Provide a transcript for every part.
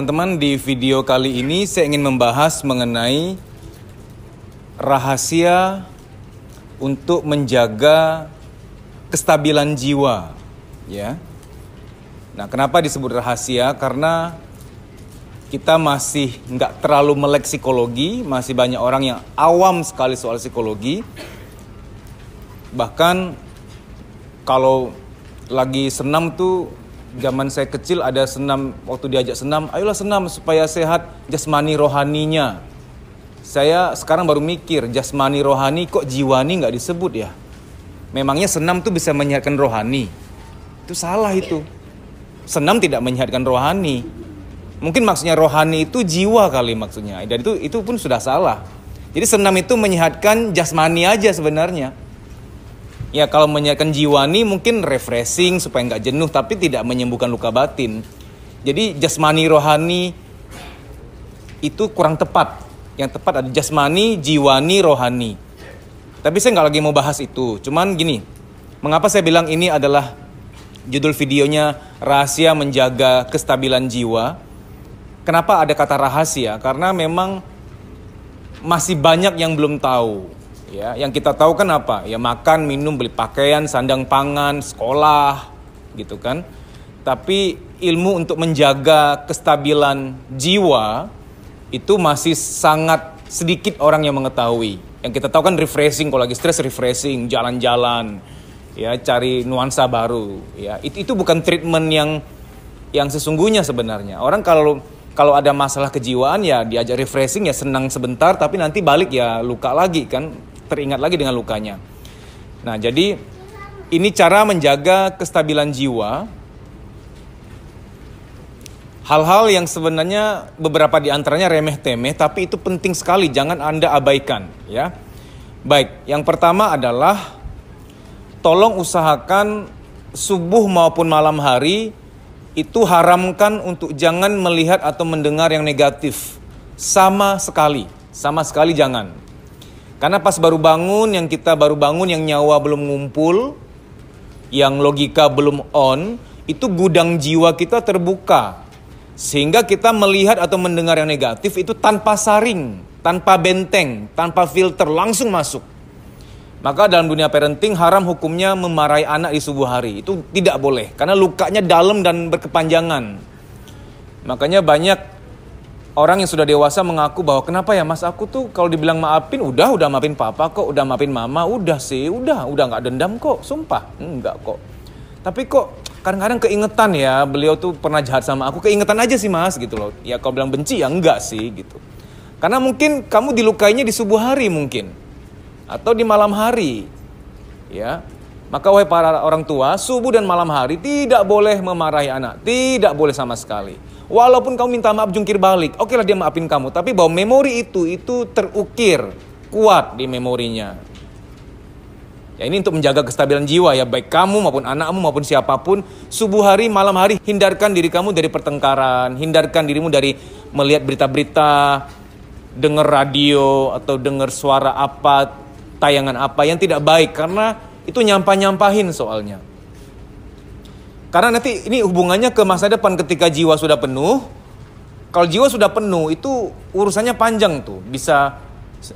teman-teman, di video kali ini saya ingin membahas mengenai rahasia untuk menjaga kestabilan jiwa, ya. Nah, kenapa disebut rahasia? Karena kita masih nggak terlalu melek psikologi, masih banyak orang yang awam sekali soal psikologi. Bahkan kalau lagi senam tuh, zaman saya kecil ada senam, waktu diajak senam, ayolah senam supaya sehat jasmani rohaninya. Saya sekarang baru mikir, jasmani rohani kok jiwani nggak disebut ya? Memangnya senam tuh bisa menyehatkan rohani? Itu salah itu. Senam tidak menyehatkan rohani. Mungkin maksudnya rohani itu jiwa kali maksudnya. Dan itu pun sudah salah. Jadi senam itu menyehatkan jasmani aja sebenarnya. Ya kalau menyehatkan jiwani mungkin refreshing supaya nggak jenuh, tapi tidak menyembuhkan luka batin. Jadi jasmani rohani itu kurang tepat. Yang tepat ada jasmani, jiwani, rohani. Tapi saya nggak lagi mau bahas itu. Cuman gini, mengapa saya bilang ini adalah judul videonya rahasia menjaga kestabilan jiwa. Kenapa ada kata rahasia? Karena memang masih banyak yang belum tahu. Ya, yang kita tahu kan apa? Ya makan, minum, beli pakaian, sandang pangan, sekolah, gitu kan. Tapi ilmu untuk menjaga kestabilan jiwa itu masih sangat sedikit orang yang mengetahui. Yang kita tahu kan refreshing, kalau lagi stres refreshing, jalan-jalan, ya cari nuansa baru. Ya itu bukan treatment yang sesungguhnya sebenarnya. Orang kalau ada masalah kejiwaan ya diajak refreshing ya senang sebentar, tapi nanti balik ya luka lagi kan. Teringat lagi dengan lukanya. Nah, jadi ini cara menjaga kestabilan jiwa. Hal-hal yang sebenarnya beberapa di antaranya remeh-temeh, tapi itu penting sekali, jangan Anda abaikan, ya. Baik, yang pertama adalah tolong usahakan subuh maupun malam hari itu haramkan untuk jangan melihat atau mendengar yang negatif. Sama sekali jangan. Karena pas baru bangun, yang nyawa belum ngumpul, yang logika belum on, itu gudang jiwa kita terbuka. Sehingga kita melihat atau mendengar yang negatif itu tanpa saring, tanpa benteng, tanpa filter, langsung masuk. Maka dalam dunia parenting haram hukumnya memarahi anak di subuh hari. Itu tidak boleh, karena lukanya dalam dan berkepanjangan. Makanya banyak orang yang sudah dewasa mengaku bahwa kenapa ya mas, aku tuh kalau dibilang maafin udah maafin papa kok, udah maafin mama, udah nggak dendam kok, sumpah enggak kok. Tapi kok kadang-kadang keingetan ya, beliau tuh pernah jahat sama aku, keingetan aja sih mas gitu loh. Ya kalau bilang benci ya enggak sih gitu. Karena mungkin kamu dilukainya di subuh hari mungkin, atau di malam hari, ya. Maka wahai para orang tua, subuh dan malam hari tidak boleh memarahi anak, tidak boleh sama sekali. Walaupun kamu minta maaf jungkir balik, oke lah dia maafin kamu. Tapi bahwa memori itu terukir, kuat di memorinya. Ya ini untuk menjaga kestabilan jiwa ya, baik kamu maupun anakmu maupun siapapun. Subuh hari, malam hari, hindarkan diri kamu dari pertengkaran. Hindarkan dirimu dari melihat berita-berita, dengar radio, atau dengar suara apa, tayangan apa yang tidak baik. Karena itu nyampahin soalnya. Karena nanti ini hubungannya ke masa depan ketika jiwa sudah penuh. Kalau jiwa sudah penuh itu urusannya panjang tuh. Bisa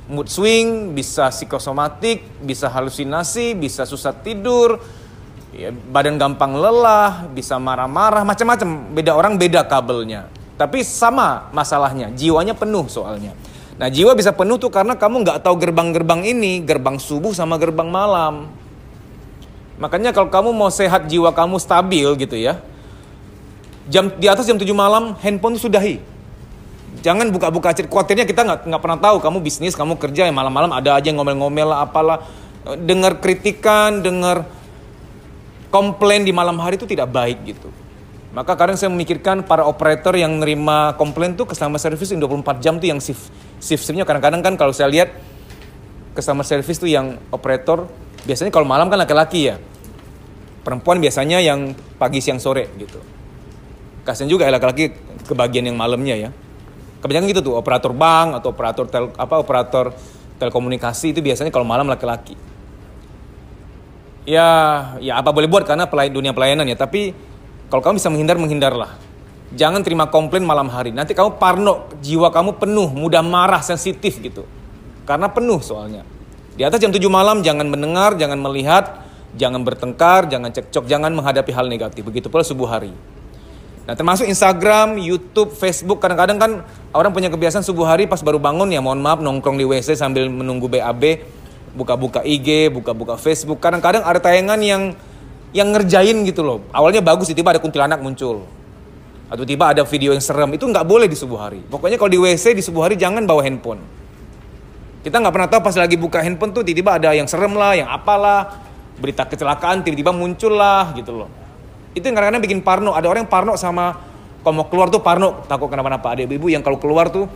mood swing, bisa psikosomatik, bisa halusinasi, bisa susah tidur, ya, badan gampang lelah, bisa marah-marah, macam-macam. Beda orang beda kabelnya. Tapi sama masalahnya, jiwanya penuh soalnya. Nah jiwa bisa penuh tuh karena kamu nggak tahu gerbang-gerbang ini, gerbang subuh sama gerbang malam. Makanya kalau kamu mau sehat, jiwa kamu stabil gitu ya, di atas jam 7 malam handphone tuh sudahi. Jangan buka-buka cerita. Khawatirnya kita nggak pernah tahu, kamu bisnis, kamu kerja, ya malam-malam ada aja yang ngomel-ngomel lah apalah. Dengar kritikan, dengar komplain di malam hari itu tidak baik gitu. Maka kadang saya memikirkan para operator yang nerima komplain tuh customer service 24 jam tuh yang shift-shiftnya. Kadang-kadang kan kalau saya lihat customer service tuh yang operator biasanya kalau malam kan laki-laki ya. Perempuan biasanya yang pagi, siang, sore gitu. Kasian juga ya laki-laki kebagian yang malamnya ya. Kebanyakan gitu tuh, operator bank atau operator telekomunikasi itu biasanya kalau malam laki-laki. Ya apa boleh buat karena dunia pelayanan ya. Tapi kalau kamu bisa menghindar, menghindarlah. Jangan terima komplain malam hari. Nanti kamu parno, jiwa kamu penuh, mudah marah, sensitif gitu. Karena penuh soalnya. Di atas jam 7 malam jangan mendengar, jangan melihat, jangan bertengkar, jangan cekcok, jangan menghadapi hal negatif. Begitu pula subuh hari. Nah, termasuk Instagram, YouTube, Facebook. Kadang-kadang kan orang punya kebiasaan subuh hari pas baru bangun ya mohon maaf nongkrong di WC sambil menunggu BAB, buka-buka IG, buka-buka Facebook. Kadang-kadang ada tayangan yang ngerjain gitu loh. Awalnya bagus, tiba-tiba ada kuntilanak muncul. Atau tiba ada video yang serem, itu nggak boleh di subuh hari. Pokoknya kalau di WC di subuh hari jangan bawa handphone. Kita nggak pernah tahu pas lagi buka handphone tuh tiba-tiba ada yang serem lah, yang apalah, berita kecelakaan tiba-tiba muncul lah gitu loh. Itu yang kadang-kadang bikin parno. Ada orang yang parno sama kalau mau keluar tuh parno, takut kenapa-napa. Ada ibu-ibu yang kalau keluar tuh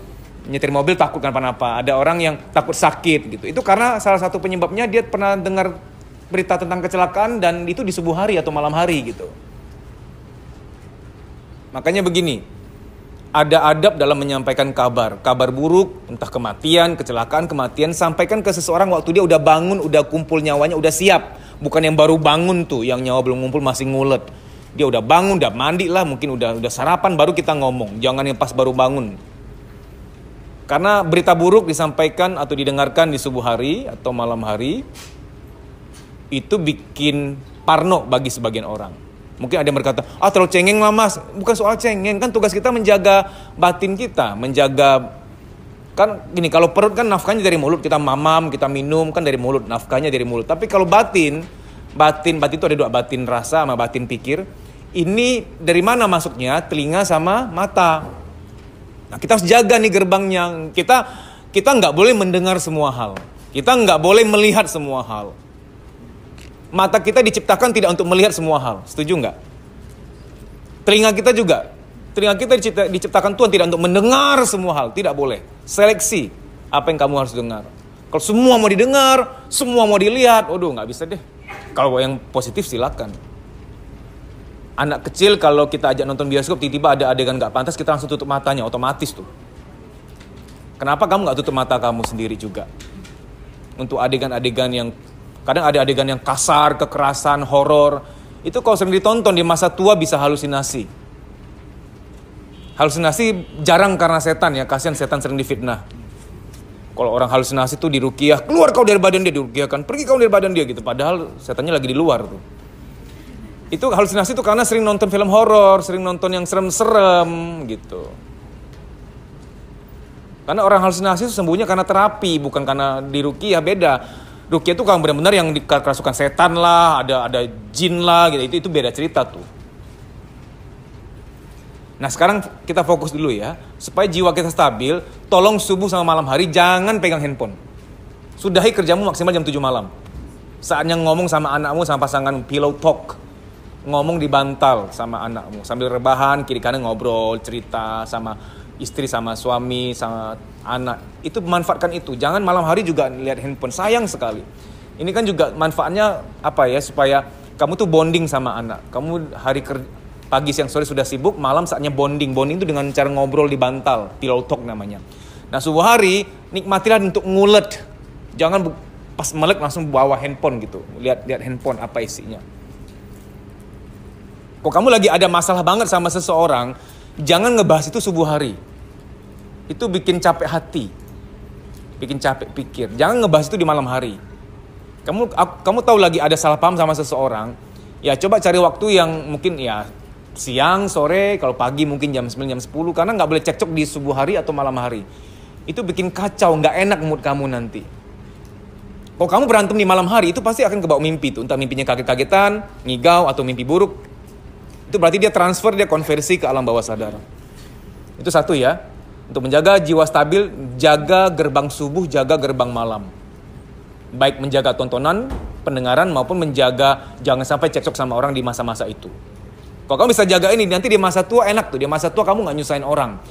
nyetir mobil takut kenapa-napa. Ada orang yang takut sakit gitu. Itu karena salah satu penyebabnya dia pernah dengar berita tentang kecelakaan dan itu di subuh hari atau malam hari gitu. Makanya begini, ada adab dalam menyampaikan kabar. Kabar buruk, entah kematian, kecelakaan, kematian, sampaikan ke seseorang waktu dia udah bangun, udah kumpul nyawanya, udah siap. Bukan yang baru bangun tuh, yang nyawa belum ngumpul masih ngulet. Dia udah bangun, udah mandi lah, mungkin udah sarapan, baru kita ngomong. Jangan yang pas baru bangun. Karena berita buruk disampaikan atau didengarkan di subuh hari atau malam hari, itu bikin parno bagi sebagian orang. Mungkin ada yang berkata, terlalu cengeng lah mas. Bukan soal cengeng, kan tugas kita menjaga batin kita. Menjaga, kan gini, kalau perut kan nafkahnya dari mulut. Kita mamam, kita minum, kan dari mulut. Nafkahnya dari mulut. Tapi kalau batin itu ada dua, batin rasa sama batin pikir. Ini dari mana masuknya? Telinga sama mata. Nah kita harus jaga nih gerbangnya. Kita nggak boleh mendengar semua hal. Kita nggak boleh melihat semua hal. Mata kita diciptakan tidak untuk melihat semua hal. Setuju nggak? Telinga kita juga. Telinga kita diciptakan Tuhan tidak untuk mendengar semua hal. Tidak boleh. Seleksi apa yang kamu harus dengar. Kalau semua mau didengar, semua mau dilihat, waduh nggak bisa deh. Kalau yang positif silakan. Anak kecil kalau kita ajak nonton bioskop, tiba-tiba ada adegan nggak pantas, kita langsung tutup matanya, otomatis tuh. Kenapa kamu nggak tutup mata kamu sendiri juga? Untuk adegan-adegan yang kadang ada adegan yang kasar, kekerasan, horor. Itu kalau sering ditonton di masa tua bisa halusinasi. Halusinasi jarang karena setan ya, kasihan setan sering difitnah. Kalau orang halusinasi tuh diruqyah, keluar kau dari badan dia, diruqyahkan, pergi kau dari badan dia gitu. Padahal setannya lagi di luar tuh. Itu halusinasi tuh karena sering nonton film horor, sering nonton yang serem-serem gitu. Karena orang halusinasi itu sembuhnya karena terapi, bukan karena diruqyah, beda. Ruqyah itu kalau benar-benar yang dikerasukan setan lah, ada jin lah gitu, itu beda cerita tuh. Nah sekarang kita fokus dulu ya, supaya jiwa kita stabil, tolong subuh sama malam hari jangan pegang handphone. Sudahi kerjamu maksimal jam 7 malam. Saatnya ngomong sama anakmu, sama pasangan, pillow talk. Ngomong di bantal sama anakmu, sambil rebahan, kiri kanan ngobrol, cerita sama istri, sama suami, sama anak. Itu manfaatkan itu. Jangan malam hari juga lihat handphone. Sayang sekali. Ini kan juga manfaatnya apa ya, supaya kamu tuh bonding sama anak. Kamu pagi, siang, sore sudah sibuk, malam saatnya bonding. Bonding itu dengan cara ngobrol di bantal, pillow talk namanya. Nah subuh hari nikmatilah untuk ngulet. Jangan pas melek langsung bawa handphone gitu. Lihat handphone apa isinya. Kok kamu lagi ada masalah banget sama seseorang, jangan ngebahas itu subuh hari. Itu bikin capek hati, bikin capek pikir. Jangan ngebahas itu di malam hari. Kamu tahu lagi ada salah paham sama seseorang, ya coba cari waktu yang mungkin ya siang, sore, kalau pagi mungkin jam 9, jam 10. Karena nggak boleh cekcok di subuh hari atau malam hari. Itu bikin kacau, nggak enak mood kamu nanti. Kalau kamu berantem di malam hari, itu pasti akan kebawa mimpi tuh. Entah mimpinya kaget-kagetan, ngigau, atau mimpi buruk. Itu berarti dia transfer, dia konversi ke alam bawah sadar. Itu satu ya. Untuk menjaga jiwa stabil, jaga gerbang subuh, jaga gerbang malam. Baik menjaga tontonan, pendengaran, maupun menjaga jangan sampai cekcok sama orang di masa-masa itu. Kalau kamu bisa jaga ini, nanti di masa tua enak tuh. Di masa tua kamu gak nyusahin orang.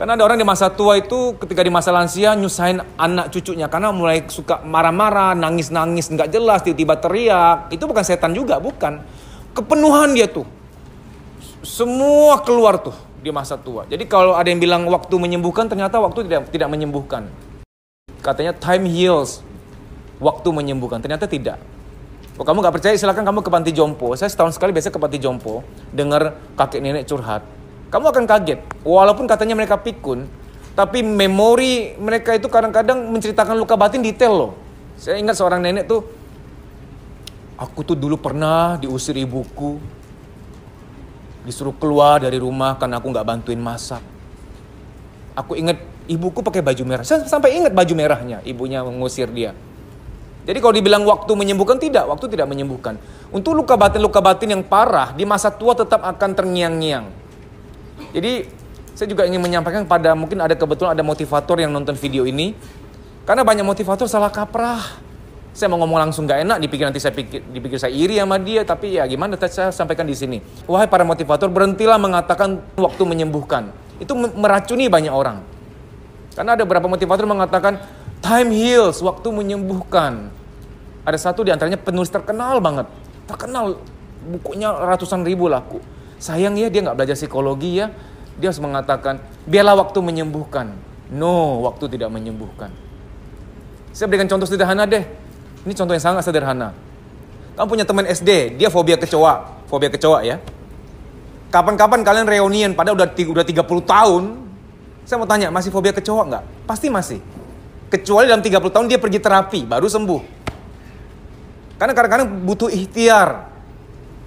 Karena ada orang di masa tua itu ketika di masa lansia nyusahin anak cucunya. Karena mulai suka marah-marah, nangis-nangis, gak jelas, tiba-tiba teriak. Itu bukan setan juga, bukan. Kepenuhan dia tuh. Semua keluar tuh di masa tua. Jadi kalau ada yang bilang waktu menyembuhkan, ternyata waktu tidak menyembuhkan. Katanya time heals, waktu menyembuhkan. Ternyata tidak. Kalau kamu gak percaya, silakan kamu ke panti jompo. Saya setahun sekali biasa ke panti jompo, dengar kakek nenek curhat. Kamu akan kaget. Walaupun katanya mereka pikun, tapi memori mereka itu kadang-kadang menceritakan luka batin detail loh. Saya ingat seorang nenek tuh, aku tuh dulu pernah diusir ibuku, disuruh keluar dari rumah karena aku gak bantuin masak. Aku ingat ibuku pakai baju merah. Saya sampai ingat baju merahnya, ibunya mengusir dia. Jadi kalau dibilang waktu menyembuhkan, tidak. Waktu tidak menyembuhkan. Untuk luka batin yang parah, di masa tua tetap akan terngiang-ngiang. Jadi saya juga ingin menyampaikan pada, mungkin ada kebetulan ada motivator yang nonton video ini. Karena banyak motivator salah kaprah. Saya mau ngomong langsung gak enak, dipikir saya iri sama dia. Tapi ya gimana, saya sampaikan di sini. Wahai para motivator, berhentilah mengatakan waktu menyembuhkan. Itu meracuni banyak orang. Karena ada beberapa motivator mengatakan, time heals, waktu menyembuhkan. Ada satu di antaranya penulis terkenal banget. Terkenal, bukunya ratusan ribu laku. Sayang ya, dia gak belajar psikologi ya. Dia harus mengatakan, biarlah waktu menyembuhkan. No, waktu tidak menyembuhkan. Saya berikan contoh sederhana deh. Ini contoh yang sangat sederhana. Kamu punya teman SD, dia fobia kecoa. Fobia kecoa ya. Kapan-kapan kalian reunian, padahal udah 30 tahun. Saya mau tanya, masih fobia kecoa nggak? Pasti masih. Kecuali dalam 30 tahun dia pergi terapi, baru sembuh. Karena kadang-kadang butuh ikhtiar.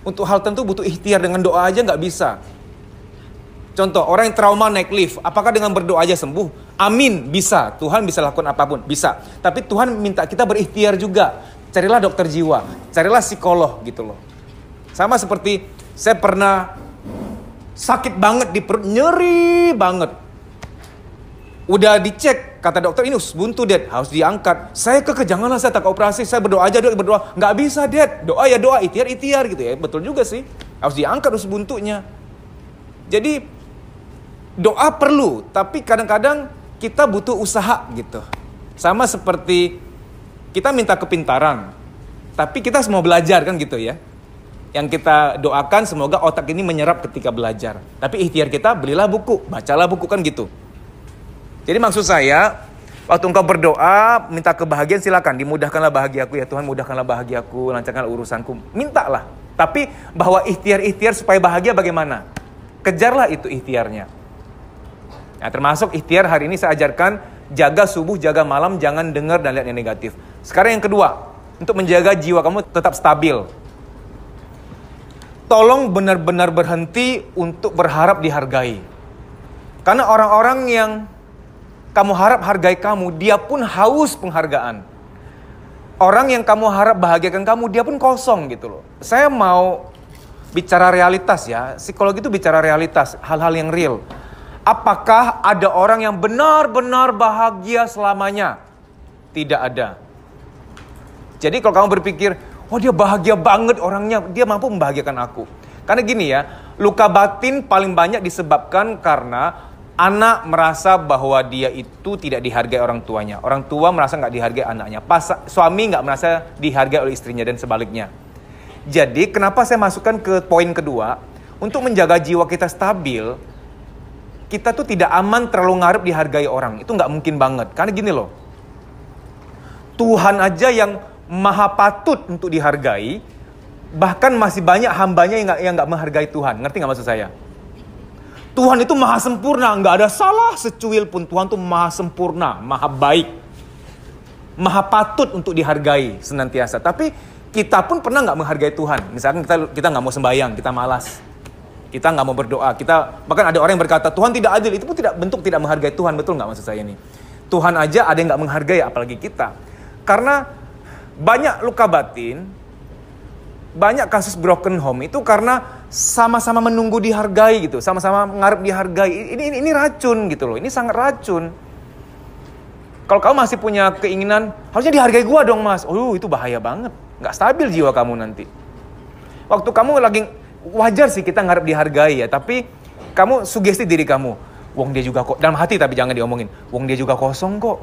Untuk hal tentu butuh ikhtiar, dengan doa aja nggak bisa. Contoh, orang yang trauma naik lift, apakah dengan berdoa aja sembuh? Amin, bisa. Tuhan bisa lakukan apapun, bisa. Tapi Tuhan minta kita berikhtiar juga. Carilah dokter jiwa, carilah psikolog gitu loh. Sama seperti saya pernah sakit banget di perut, nyeri banget. Udah dicek, kata dokter ini usus buntu, Dad, harus diangkat. Saya janganlah, saya tak operasi, saya berdoa aja, Dok, berdoa. Nggak bisa, Dad, doa ya doa, ikhtiar gitu ya. Betul juga sih, harus diangkat usus buntunya. Jadi doa perlu, tapi kadang-kadang kita butuh usaha gitu. Sama seperti kita minta kepintaran, tapi kita semua belajar kan gitu ya. Yang kita doakan semoga otak ini menyerap ketika belajar. Tapi ikhtiar kita, belilah buku, bacalah buku kan gitu. Jadi maksud saya, waktu engkau berdoa, minta kebahagiaan, silakan. Dimudahkanlah bahagiaku ya Tuhan, mudahkanlah bahagiaku, lancarkanlah urusanku. Mintalah. Tapi bahwa ikhtiar-ikhtiar supaya bahagia bagaimana? Kejarlah itu ikhtiarnya. Nah, termasuk ikhtiar hari ini saya ajarkan, jaga subuh, jaga malam, jangan dengar dan lihat yang negatif. Sekarang yang kedua, untuk menjaga jiwa kamu tetap stabil. Tolong benar-benar berhenti untuk berharap dihargai. Karena orang-orang yang kamu harap hargai kamu, dia pun haus penghargaan. Orang yang kamu harap bahagiakan kamu, dia pun kosong gitu loh. Saya mau bicara realitas ya. Psikologi itu bicara realitas, hal-hal yang real. Apakah ada orang yang benar-benar bahagia selamanya? Tidak ada. Jadi kalau kamu berpikir, wah dia bahagia banget orangnya, dia mampu membahagiakan aku. Karena gini ya, luka batin paling banyak disebabkan karena anak merasa bahwa dia itu tidak dihargai orang tuanya. Orang tua merasa nggak dihargai anaknya. Suami nggak merasa dihargai oleh istrinya dan sebaliknya. Jadi kenapa saya masukkan ke poin kedua? Untuk menjaga jiwa kita stabil, kita tuh tidak aman terlalu ngarep dihargai orang. Itu nggak mungkin banget. Karena gini loh, Tuhan aja yang maha patut untuk dihargai, bahkan masih banyak hambanya yang nggak menghargai Tuhan. Ngerti nggak maksud saya? Tuhan itu maha sempurna, nggak ada salah secuil pun. Tuhan itu maha sempurna, maha baik, maha patut untuk dihargai senantiasa. Tapi kita pun pernah nggak menghargai Tuhan. Misalkan kita nggak mau sembahyang, kita malas, kita nggak mau berdoa. Bahkan ada orang yang berkata Tuhan tidak adil. Itu pun bentuk tidak menghargai Tuhan. Betul nggak maksud saya ini? Tuhan aja ada yang nggak menghargai, apalagi kita. Karena banyak luka batin, banyak kasus broken home itu karena sama-sama menunggu dihargai gitu, sama-sama ngarep dihargai. Ini racun gitu loh, ini sangat racun. Kalau kamu masih punya keinginan, harusnya dihargai gua dong mas. Oh itu bahaya banget, nggak stabil jiwa kamu nanti. Waktu kamu lagi, wajar sih kita ngarep dihargai ya, tapi kamu sugesti diri kamu, wong dia juga kok, dalam hati tapi jangan diomongin, wong dia juga kosong kok.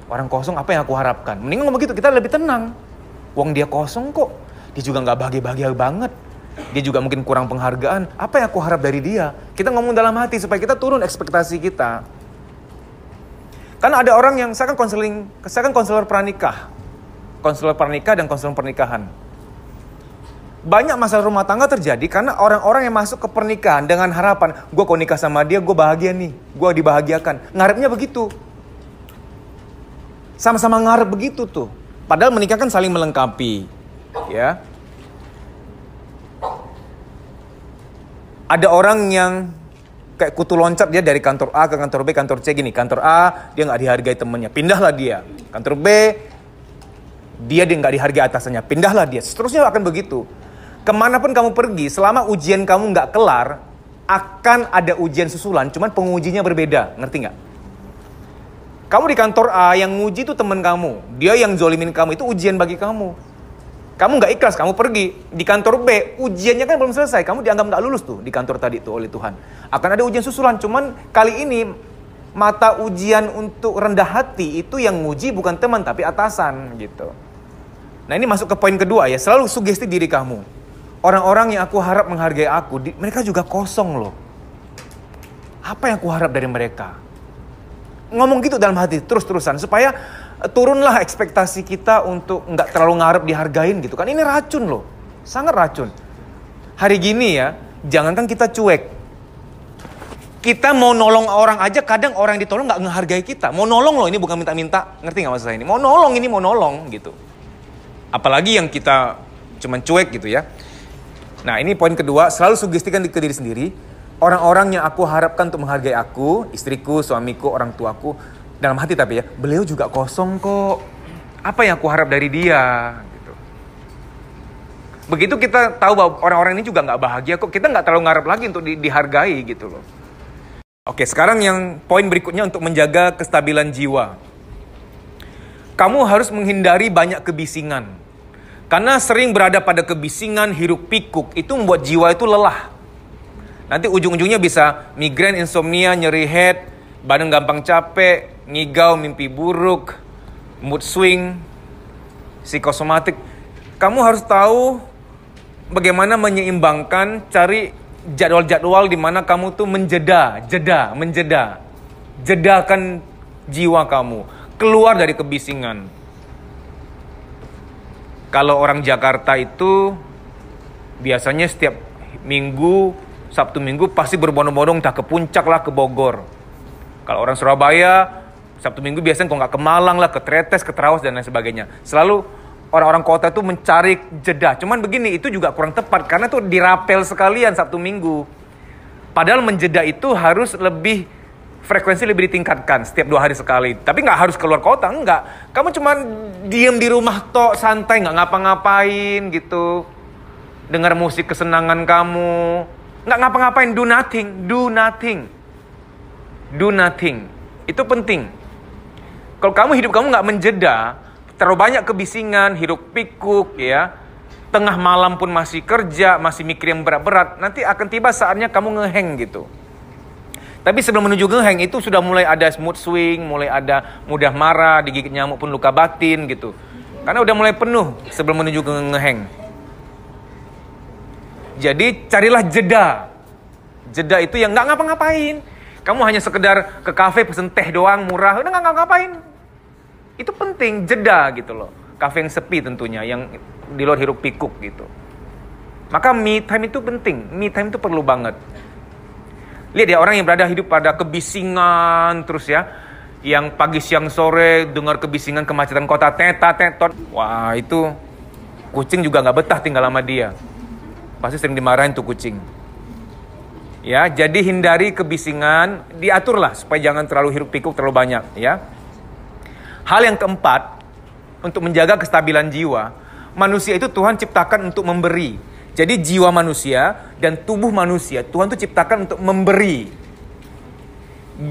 Orang kosong apa yang aku harapkan? Mending ngomong gitu, kita lebih tenang. Wong dia kosong kok. Dia juga gak bahagia-bahagia banget. Dia juga mungkin kurang penghargaan. Apa yang aku harap dari dia? Kita ngomong dalam hati supaya kita turun ekspektasi kita. Karena ada orang yang, saya kan konselor pranikah. Konselor pranikah dan konselor pernikahan. Banyak masalah rumah tangga terjadi karena orang-orang yang masuk ke pernikahan dengan harapan, gue kalau nikah sama dia, gue bahagia nih, gue dibahagiakan. Ngarepnya begitu. Sama-sama ngarep begitu tuh. Padahal menikah kan saling melengkapi. Ya. Ada orang yang kayak kutu loncat, dia dari kantor A ke kantor B, kantor C gini. Kantor A, dia nggak dihargai temennya, pindahlah dia. Kantor B, dia nggak dihargai atasannya, pindahlah dia. Seterusnya akan begitu. Kemanapun kamu pergi, selama ujian kamu nggak kelar, akan ada ujian susulan, cuman pengujinya berbeda. Ngerti nggak? Kamu di kantor A, yang nguji itu teman kamu. Dia yang zolimin kamu, itu ujian bagi kamu. Kamu nggak ikhlas, kamu pergi. Di kantor B, ujiannya kan belum selesai. Kamu dianggap nggak lulus tuh di kantor tadi tuh oleh Tuhan. Akan ada ujian susulan, cuman kali ini mata ujian untuk rendah hati itu yang nguji bukan teman tapi atasan gitu. Nah ini masuk ke poin kedua ya, selalu sugesti diri kamu. Orang-orang yang aku harap menghargai aku, mereka juga kosong loh. Apa yang aku harap dari mereka? Ngomong gitu dalam hati terus-terusan supaya turunlah ekspektasi kita untuk nggak terlalu ngarep dihargain gitu kan. Ini racun loh, sangat racun. Hari gini ya, jangankan kita cuek. Kita mau nolong orang aja, kadang orang yang ditolong nggak ngehargai kita. Mau nolong loh, ini bukan minta-minta, ngerti nggak maksud saya ini? Mau nolong ini, mau nolong gitu. Apalagi yang kita cuman cuek gitu ya. Nah ini poin kedua, selalu sugestikan ke diri sendiri. Orang-orang yang aku harapkan untuk menghargai aku, istriku, suamiku, orang tuaku, dalam hati tapi ya, beliau juga kosong kok. Apa yang aku harap dari dia? Gitu. Begitu kita tahu bahwa orang-orang ini juga nggak bahagia kok, kita nggak terlalu ngarep lagi untuk dihargai gitu loh. Oke, sekarang yang poin berikutnya untuk menjaga kestabilan jiwa. Kamu harus menghindari banyak kebisingan. Karena sering berada pada kebisingan, hiruk pikuk, itu membuat jiwa itu lelah. Nanti ujung-ujungnya bisa migrain, insomnia, nyeri head, badan gampang capek, ngigau, mimpi buruk, mood swing, psikosomatik. Kamu harus tahu bagaimana menyeimbangkan, cari jadwal-jadwal di mana kamu tuh jedakan jiwa kamu, keluar dari kebisingan. Kalau orang Jakarta itu biasanya setiap minggu, Sabtu Minggu pasti berbondong-bondong entah ke Puncak lah, ke Bogor. Kalau orang Surabaya, Sabtu Minggu biasanya kalau nggak ke Malang lah, ke Tretes, ke Trawas dan lain sebagainya. Selalu orang-orang kota itu mencari jeda. Cuman begini, itu juga kurang tepat karena tuh dirapel sekalian Sabtu Minggu. Padahal menjeda itu harus lebih, frekuensi lebih ditingkatkan setiap 2 hari sekali. Tapi nggak harus keluar kota, enggak. Kamu cuma diem di rumah tok, santai, nggak ngapa-ngapain gitu. Dengar musik kesenangan kamu. Nggak ngapa-ngapain, do nothing. Itu penting. Kalau kamu hidup kamu nggak menjeda, terlalu banyak kebisingan, hiruk pikuk ya. Tengah malam pun masih kerja, masih mikir yang berat-berat. Nanti akan tiba saatnya kamu ngeheng gitu. Tapi sebelum menuju ngeheng itu sudah mulai ada mood swing, mulai ada mudah marah, digigit nyamuk pun luka batin gitu. Karena udah mulai penuh sebelum menuju ke ngeheng. Jadi carilah jeda. Jeda itu yang nggak ngapa-ngapain. Kamu hanya sekedar ke kafe pesen teh doang murah, udah nggak ngapain. Itu penting, jeda gitu loh. Kafe yang sepi tentunya, yang di luar hiruk pikuk gitu. Maka me time itu penting, me time itu perlu banget. Lihat ya, orang yang berada hidup pada kebisingan terus ya, yang pagi siang sore dengar kebisingan kemacetan kota, tetot. Wah itu kucing juga nggak betah tinggal sama dia. Pasti sering dimarahin tuh kucing. Ya, jadi hindari kebisingan, diaturlah supaya jangan terlalu hiruk pikuk terlalu banyak ya. Hal yang keempat, untuk menjaga kestabilan jiwa, manusia itu Tuhan ciptakan untuk memberi. Jadi jiwa manusia dan tubuh manusia Tuhan tuh ciptakan untuk memberi.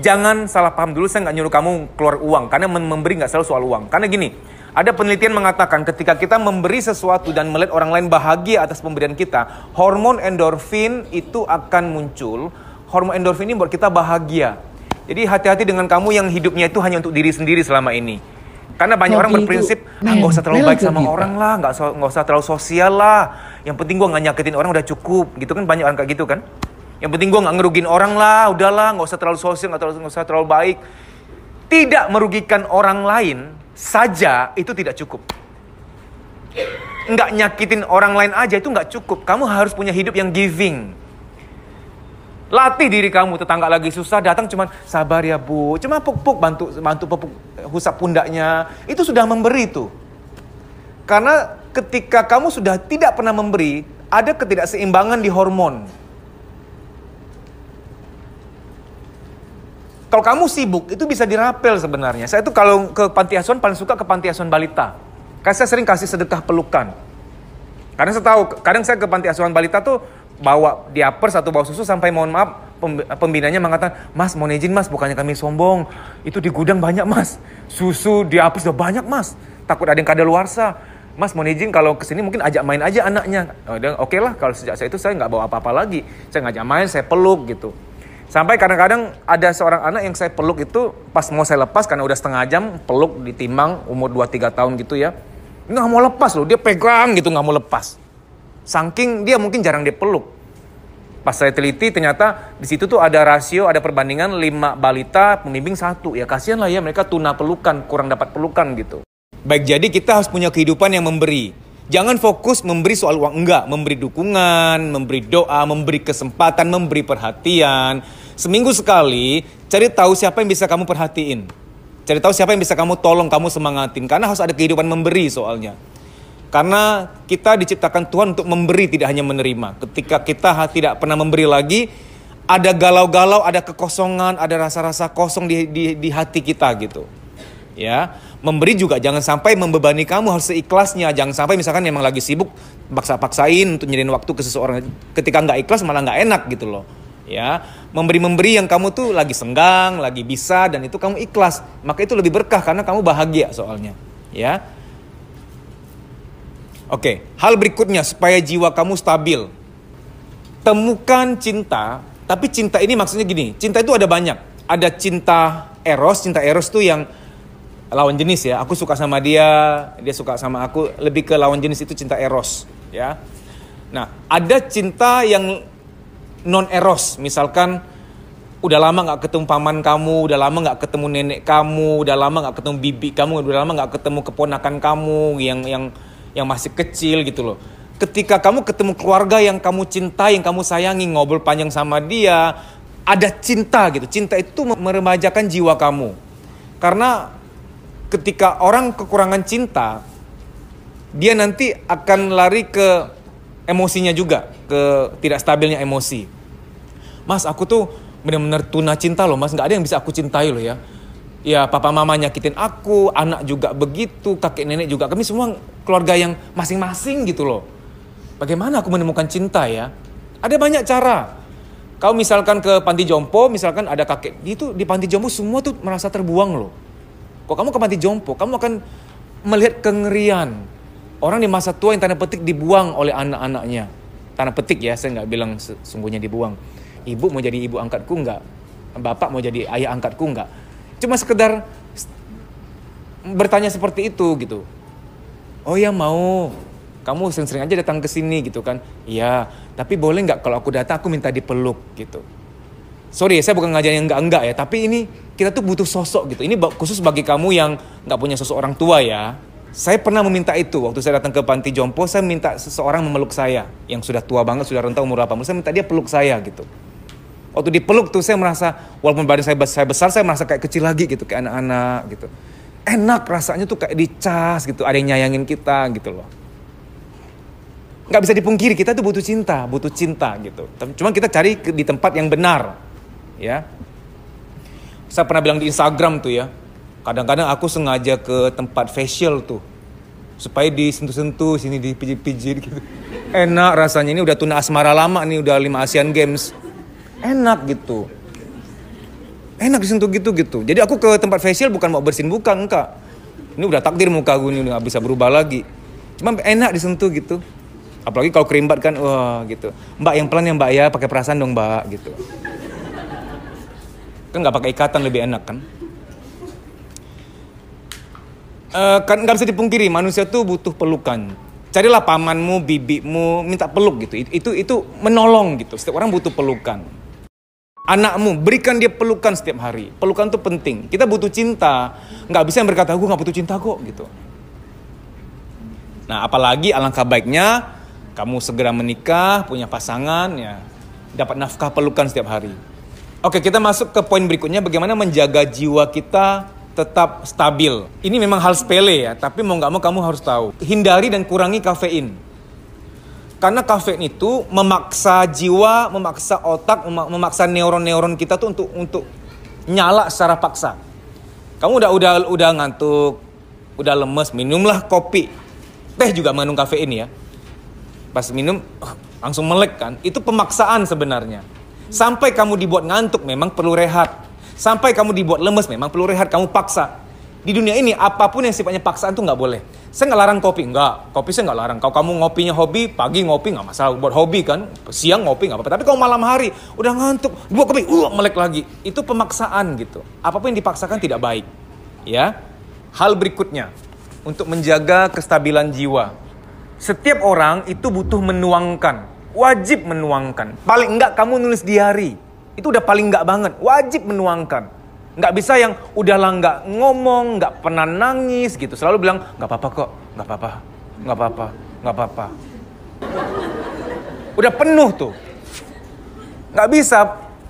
Jangan salah paham dulu, saya nggak nyuruh kamu keluar uang, karena memberi nggak selalu soal uang. Karena gini, ada penelitian mengatakan ketika kita memberi sesuatu dan melihat orang lain bahagia atas pemberian kita, hormon endorfin itu akan muncul. Hormon endorfin ini buat kita bahagia. Jadi hati-hati dengan kamu yang hidupnya itu hanya untuk diri sendiri selama ini. Karena banyak orang berprinsip, nggak usah terlalu baik sama orang lah, nggak usah terlalu sosial lah. Yang penting gue nggak nyakitin orang udah cukup, gitu kan, banyak orang kayak gitu kan. Yang penting gue nggak ngerugin orang lah, udahlah, nggak usah terlalu sosial, nggak usah terlalu baik. Tidak merugikan orang lain saja itu tidak cukup. nggak nyakitin orang lain aja itu nggak cukup. Kamu harus punya hidup yang giving. Latih diri kamu, tetangga lagi susah, datang cuman sabar ya bu, cuma puk-puk, bantu pupuk, husap pundaknya, itu sudah memberi tuh. Karena ketika kamu sudah tidak pernah memberi, ada ketidakseimbangan di hormon. Kalau kamu sibuk, itu bisa dirapel sebenarnya. Saya tuh kalau ke panti asuhan, paling suka ke panti asuhan balita. Karena saya sering kasih sedekah pelukan. Karena saya tahu, kadang saya ke panti asuhan balita tuh, bawa diapers atau bawa susu sampai mohon maaf, pembinanya mengatakan, mas mohon izin mas, bukannya kami sombong. Itu di gudang banyak mas. Susu, diapers udah banyak mas. Takut ada yang kadaluarsa. Mas mohon izin kalau kesini mungkin ajak main aja anaknya. Oke lah, kalau sejak saya itu saya nggak bawa apa-apa lagi. Saya ngajak main, saya peluk gitu. Sampai kadang-kadang ada seorang anak yang saya peluk itu pas mau saya lepas karena udah setengah jam peluk ditimbang umur 2-3 tahun gitu ya. Nggak mau lepas loh, dia pegang gitu nggak mau lepas. Saking dia mungkin jarang dia peluk. Pas saya teliti ternyata di situ tuh ada rasio, ada perbandingan 5 balita pembimbing 1. Ya kasihan lah ya mereka tuna pelukan, kurang dapat pelukan gitu. Baik, jadi kita harus punya kehidupan yang memberi. Jangan fokus memberi soal uang, enggak. Memberi dukungan, memberi doa, memberi kesempatan, memberi perhatian. Seminggu sekali, cari tahu siapa yang bisa kamu perhatiin. Cari tahu siapa yang bisa kamu tolong, kamu semangatin. Karena harus ada kehidupan memberi soalnya. Karena kita diciptakan Tuhan untuk memberi, tidak hanya menerima. Ketika kita tidak pernah memberi lagi, ada galau-galau, ada kekosongan, ada rasa-rasa kosong di hati kita gitu. Ya, memberi juga jangan sampai membebani kamu, harus seikhlasnya. Jangan sampai misalkan memang lagi sibuk paksa-paksain untuk nyediain waktu ke seseorang, ketika nggak ikhlas malah nggak enak gitu loh. Ya, memberi yang kamu tuh lagi senggang, lagi bisa, dan itu kamu ikhlas, maka itu lebih berkah karena kamu bahagia soalnya. Ya, oke. Hal berikutnya supaya jiwa kamu stabil, temukan cinta. Tapi cinta ini maksudnya gini, cinta itu ada banyak. Ada cinta eros tuh yang lawan jenis ya, aku suka sama dia suka sama aku, lebih ke lawan jenis itu cinta eros ya. Nah, ada cinta yang non eros, misalkan udah lama nggak ketemu paman kamu, udah lama nggak ketemu nenek kamu, udah lama nggak ketemu bibi kamu, udah lama nggak ketemu keponakan kamu yang masih kecil gitu loh. Ketika kamu ketemu keluarga yang kamu cintai, yang kamu sayangi, ngobrol panjang sama dia, ada cinta gitu. Cinta itu meremajakan jiwa kamu. Karena ketika orang kekurangan cinta, dia nanti akan lari ke emosinya juga, ke tidak stabilnya emosi. Mas, aku tuh benar-benar tuna cinta loh mas, gak ada yang bisa aku cintai loh ya. Ya papa mama nyakitin aku, anak juga begitu, kakek nenek juga. Kami semua keluarga yang masing-masing gitu loh. Bagaimana aku menemukan cinta ya? Ada banyak cara. Kau misalkan ke panti jompo, misalkan ada kakek, itu di panti jompo semua tuh merasa terbuang loh. Kok kamu ke panti jompo, kamu akan melihat kengerian. Orang di masa tua yang tanda petik dibuang oleh anak-anaknya. Tanda petik ya, saya nggak bilang sesungguhnya dibuang. Ibu mau jadi ibu angkatku nggak? Bapak mau jadi ayah angkatku nggak? Cuma sekedar bertanya seperti itu gitu. Oh ya mau, kamu sering-sering aja datang ke sini gitu kan? Iya, tapi boleh nggak kalau aku datang aku minta dipeluk gitu. Sorry ya, saya bukan ngajarin yang enggak ya, tapi ini kita tuh butuh sosok gitu. Ini khusus bagi kamu yang nggak punya sosok orang tua ya. Saya pernah meminta itu waktu saya datang ke panti jompo, saya minta seseorang memeluk saya yang sudah tua banget, sudah renta umur 80. Saya minta dia peluk saya gitu. Waktu dipeluk tuh saya merasa, walaupun badan saya besar, saya merasa kayak kecil lagi gitu, kayak anak-anak gitu. Enak rasanya tuh kayak dicas gitu, ada yang nyayangin kita gitu loh. Nggak bisa dipungkiri, kita tuh butuh cinta gitu. Cuma kita cari di tempat yang benar. Ya, saya pernah bilang di Instagram tuh ya, kadang-kadang aku sengaja ke tempat facial tuh supaya disentuh-sentuh, sini dipijit-pijit gitu. Enak rasanya, ini udah tuna asmara lama nih, udah 5 Asian Games. Enak gitu, enak disentuh gitu. Jadi aku ke tempat facial bukan mau bersihin muka, enggak. Ini udah takdir muka gue ini, udah gak bisa berubah lagi. Cuma enak disentuh gitu. Apalagi kalau kerimbat kan, wah gitu. Mbak yang pelan ya mbak ya, pakai perasaan dong mbak gitu. Kan nggak pakai ikatan lebih enak kan? Kan nggak bisa dipungkiri manusia tuh butuh pelukan. Carilah pamanmu, bibimu, minta peluk gitu. Itu menolong gitu. Setiap orang butuh pelukan. Anakmu, berikan dia pelukan setiap hari. Pelukan tuh penting. Kita butuh cinta. Nggak bisa yang berkata, gue nggak butuh cinta kok gitu. Nah, apalagi alangkah baiknya kamu segera menikah, punya pasangan, ya, dapat nafkah pelukan setiap hari. Oke, kita masuk ke poin berikutnya, bagaimana menjaga jiwa kita tetap stabil. Ini memang hal sepele ya, tapi mau nggak mau kamu harus tahu. Hindari dan kurangi kafein. Karena kafein itu memaksa jiwa, memaksa otak, memaksa neuron-neuron kita tuh untuk nyala secara paksa. Kamu udah ngantuk, udah lemes, minumlah kopi. Teh juga mengandung kafein ya. Pas minum langsung melek kan. Itu pemaksaan sebenarnya. Sampai kamu dibuat ngantuk memang perlu rehat. Sampai kamu dibuat lemes memang perlu rehat, kamu paksa. Di dunia ini apapun yang sifatnya paksaan tuh nggak boleh. Saya nggak larang kopi, nggak. Kopi saya nggak larang. Kalau kamu ngopinya hobi, pagi ngopi nggak masalah. Buat hobi kan, siang ngopi nggak apa-apa. Tapi kalau malam hari udah ngantuk, buat kopi, melek lagi. Itu pemaksaan gitu. Apapun yang dipaksakan tidak baik. Ya. Hal berikutnya untuk menjaga kestabilan jiwa. Setiap orang itu butuh menuangkan, wajib menuangkan. Paling enggak kamu nulis diary. Itu udah paling enggak banget, wajib menuangkan. Enggak bisa yang udahlah enggak ngomong, enggak pernah nangis gitu. Selalu bilang, enggak apa-apa kok, enggak apa-apa, enggak apa-apa, enggak apa-apa. Udah penuh tuh. Enggak bisa,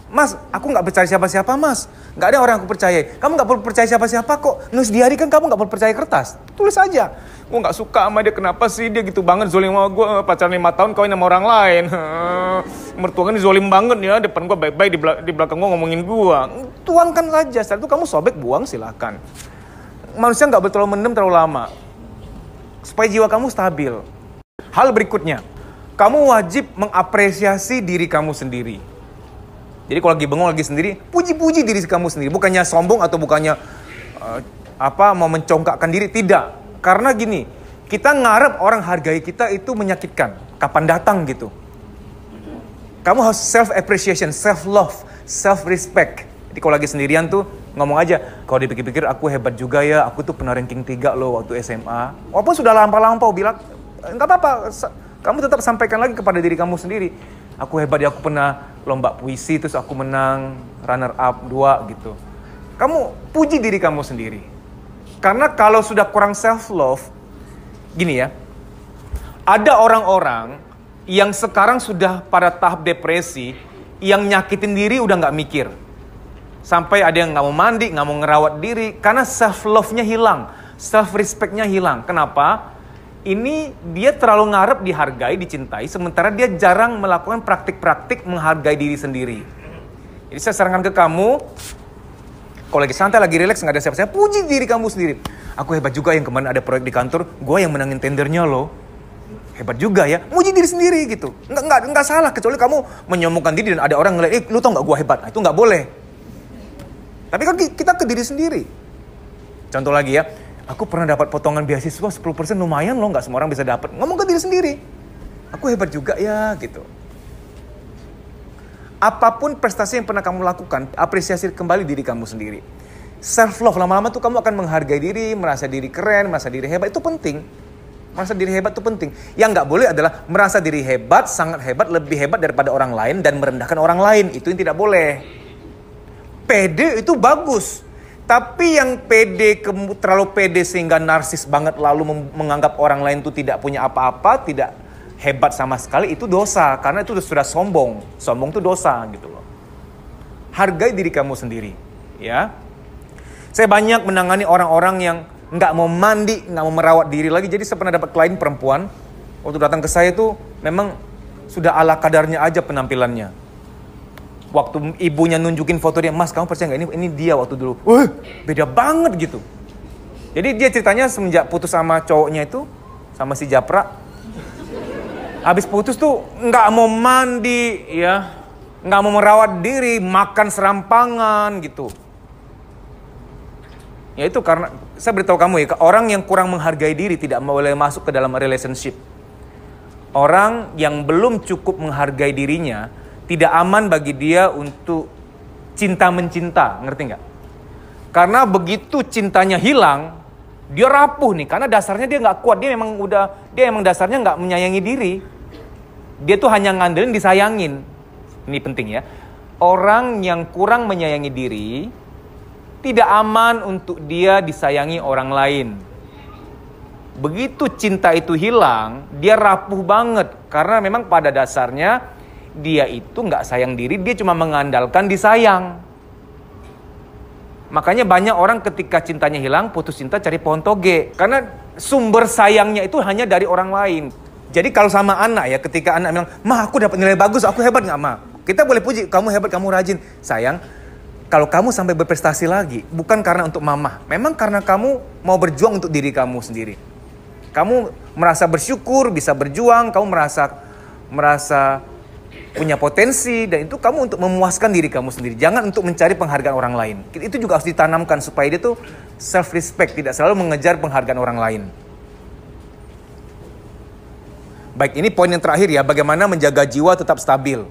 Mas, aku enggak percaya siapa-siapa, Mas. Enggak ada orang yang aku percaya. Kamu enggak perlu percaya siapa-siapa kok. Nulis diary kan kamu enggak perlu percaya kertas. Tulis aja. Gue gak suka sama dia, kenapa sih dia gitu banget zolim sama gue, pacaran 5 tahun kawin sama orang lain. Mertua kan zolim banget ya, depan gue baik-baik, di belakang gue ngomongin gue. Tuangkan saja, setelah itu kamu sobek, buang silakan. Manusia gak boleh terlalu mendem terlalu lama, supaya jiwa kamu stabil. Hal berikutnya, kamu wajib mengapresiasi diri kamu sendiri. Jadi kalau lagi bengong, lagi sendiri, puji-puji diri kamu sendiri. Bukannya sombong atau bukannya mau mencongkakkan diri, tidak. Karena gini, kita ngarep orang hargai kita itu menyakitkan. Kapan datang gitu. Kamu harus self-appreciation, self-love, self-respect. Jadi kalau lagi sendirian tuh ngomong aja, kalau dipikir-pikir aku hebat juga ya, aku tuh pernah ranking 3 loh waktu SMA. Walaupun sudah lampau-lampau bilang, enggak apa-apa, kamu tetap sampaikan lagi kepada diri kamu sendiri. Aku hebat ya, aku pernah lomba puisi, terus aku menang runner up 2 gitu. Kamu puji diri kamu sendiri. Karena kalau sudah kurang self-love, gini ya, ada orang-orang yang sekarang sudah pada tahap depresi, yang nyakitin diri udah nggak mikir. Sampai ada yang nggak mau mandi, nggak mau ngerawat diri, karena self-love-nya hilang, self-respect-nya hilang. Kenapa? Ini dia terlalu ngarep dihargai, dicintai, sementara dia jarang melakukan praktik-praktik menghargai diri sendiri. Jadi saya sarankan ke kamu, kalau lagi santai, lagi relax, nggak ada siapa-siapa, puji diri kamu sendiri. Aku hebat juga yang kemarin ada proyek di kantor, gue yang menangin tendernya loh. Hebat juga ya, muji diri sendiri gitu. Nggak salah, kecuali kamu menyombongkan diri dan ada orang ngeliat, lu tau nggak gue hebat? Nah, itu nggak boleh. Tapi kan kita ke diri sendiri. Contoh lagi ya, aku pernah dapat potongan beasiswa 10%, lumayan loh, nggak semua orang bisa dapat. Ngomong ke diri sendiri. Aku hebat juga ya gitu. Apapun prestasi yang pernah kamu lakukan, apresiasi kembali diri kamu sendiri. Self-love, lama-lama tuh kamu akan menghargai diri, merasa diri keren, merasa diri hebat, itu penting. Merasa diri hebat itu penting. Yang nggak boleh adalah merasa diri hebat, sangat hebat, lebih hebat daripada orang lain, dan merendahkan orang lain. Itu yang tidak boleh. Pede itu bagus. Tapi yang terlalu pede sehingga narsis banget, lalu menganggap orang lain itu tidak punya apa-apa, tidak hebat sama sekali, itu dosa. Karena itu sudah sombong. Sombong itu dosa gitu loh. Hargai diri kamu sendiri. Ya. Saya banyak menangani orang-orang yang nggak mau mandi, nggak mau merawat diri lagi. Jadi saya pernah dapat klien perempuan. Waktu datang ke saya tuh memang sudah ala kadarnya aja penampilannya. Waktu ibunya nunjukin foto dia, Mas kamu percaya nggak ini dia waktu dulu. Beda banget gitu. Jadi dia ceritanya semenjak putus sama cowoknya itu, sama si Japra. Habis putus tuh nggak mau mandi, ya, nggak mau merawat diri, makan serampangan gitu. Ya itu karena saya beritahu kamu ya, orang yang kurang menghargai diri tidak boleh masuk ke dalam relationship. Orang yang belum cukup menghargai dirinya tidak aman bagi dia untuk cinta mencinta, ngerti nggak? Karena begitu cintanya hilang, dia rapuh nih, karena dasarnya dia nggak kuat, dia emang dasarnya nggak menyayangi diri. Dia tuh hanya ngandelin disayangin. Ini penting ya. Orang yang kurang menyayangi diri tidak aman untuk dia disayangi orang lain. Begitu cinta itu hilang, dia rapuh banget. Karena memang pada dasarnya dia itu nggak sayang diri, dia cuma mengandalkan disayang. Makanya banyak orang ketika cintanya hilang, putus cinta cari pohon toge. Karena sumber sayangnya itu hanya dari orang lain. Jadi kalau sama anak ya, ketika anak bilang, "Ma, aku dapat nilai bagus, aku hebat nggak, Ma?" Kita boleh puji, "Kamu hebat, kamu rajin." Sayang, kalau kamu sampai berprestasi lagi, bukan karena untuk mama. Memang karena kamu mau berjuang untuk diri kamu sendiri. Kamu merasa bersyukur, bisa berjuang, kamu merasa punya potensi, dan itu kamu untuk memuaskan diri kamu sendiri. Jangan untuk mencari penghargaan orang lain. Itu juga harus ditanamkan supaya dia tuh self-respect, tidak selalu mengejar penghargaan orang lain. Baik, ini poin yang terakhir ya, bagaimana menjaga jiwa tetap stabil.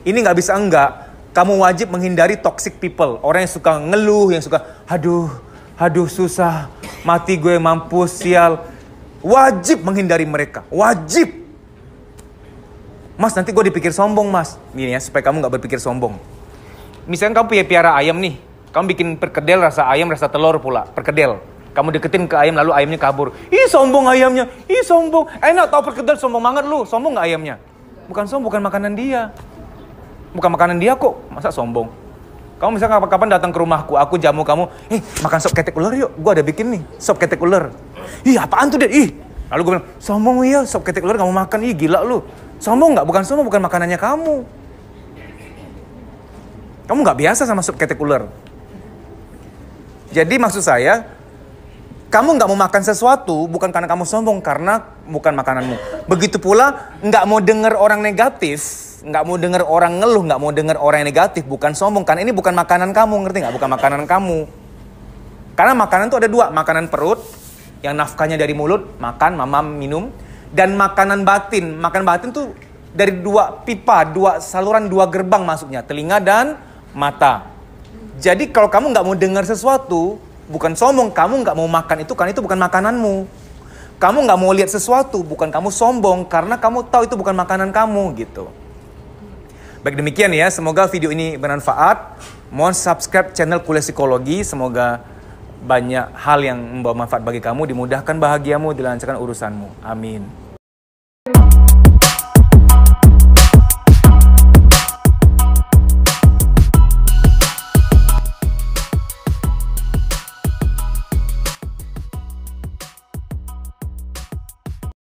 Ini nggak bisa enggak, kamu wajib menghindari toxic people. Orang yang suka ngeluh, yang suka, aduh susah, mati gue, mampus, sial. Wajib menghindari mereka, wajib. Mas, nanti gue dipikir sombong, Mas. Ini ya, supaya kamu nggak berpikir sombong. Misalnya kamu piara ayam nih, kamu bikin perkedel rasa ayam, rasa telur pula, perkedel. Kamu deketin ke ayam, lalu ayamnya kabur. Ih, sombong ayamnya. Ih, sombong. Enak tau perkedel, sombong banget lu. Sombong gak ayamnya? Bukan sombong, bukan makanan dia. Bukan makanan dia kok. Masa sombong? Kamu misalnya kapan-kapan datang ke rumahku, aku jamu kamu. Makan sop ketek ular yuk. Gue ada bikin nih, sop ketek ular. Ih, apaan tuh, Dad? Ih. Lalu gue bilang, sombong ya, sop ketek ular gak mau makan. Ih, gila lu. Sombong gak? Bukan sombong, bukan makanannya kamu. Kamu gak biasa sama sop ketek ular. Jadi maksud saya, kamu nggak mau makan sesuatu bukan karena kamu sombong, karena bukan makananmu. Begitu pula nggak mau dengar orang negatif, nggak mau dengar orang ngeluh, nggak mau dengar orang yang negatif, bukan sombong, karena ini bukan makanan kamu, ngerti nggak? Bukan makanan kamu. Karena makanan tuh ada dua, makanan perut yang nafkahnya dari mulut, makan, mamam, minum, dan makanan batin. Makanan batin tuh dari dua pipa, dua saluran, dua gerbang masuknya, telinga dan mata. Jadi kalau kamu nggak mau dengar sesuatu, bukan sombong, kamu nggak mau makan itu karena itu bukan makananmu. Kamu nggak mau lihat sesuatu, bukan kamu sombong, karena kamu tahu itu bukan makanan kamu gitu. Baik, demikian ya, semoga video ini bermanfaat. Mohon subscribe channel Kuliah Psikologi, semoga banyak hal yang membawa manfaat bagi kamu, dimudahkan bahagiamu, dilancarkan urusanmu. Amin.